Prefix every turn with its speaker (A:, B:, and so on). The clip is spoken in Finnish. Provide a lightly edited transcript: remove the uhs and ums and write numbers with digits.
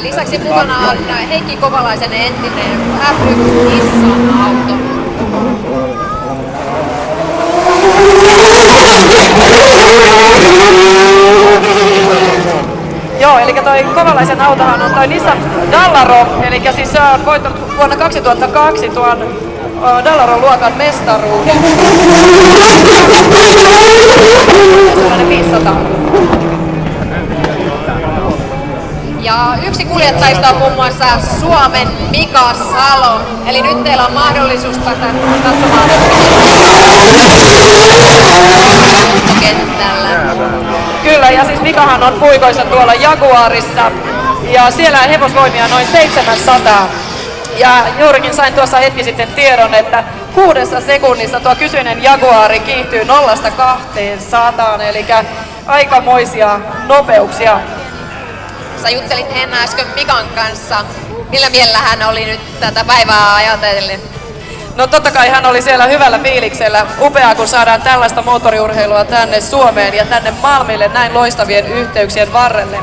A: Lisäksi mukana on Heikki Kovalaisen entinen F1-kissa-auto.
B: Joo, eli toi Kovalaisen autohan on toi Nissan Dallaro, eli siis se on voittanut vuonna 2002 tuon Dallaron luokan mestaruuden. Sellainen 500.
A: Ja yksi kuljettajista on muun muassa Suomen Mika Salo. Eli nyt teillä on mahdollisuus päästä katsomaan kentällä.
B: Kyllä, ja siis Mikahan on puikoissa tuolla Jaguarissa. Ja siellä on hevosvoimia noin 700. Ja juurikin sain tuossa hetki sitten tiedon, että 6 sekunnissa tuo kyseinen Jaguari kiihtyy 0-200, eli aikamoisia nopeuksia.
A: Sä juttelit Henna äsken Mikan kanssa. Millä mielellä hän oli nyt tätä päivää ajatellen?
B: No totta kai hän oli siellä hyvällä fiiliksellä. Upeaa, kun saadaan tällaista moottoriurheilua tänne Suomeen ja tänne Malmille näin loistavien yhteyksien varrelle.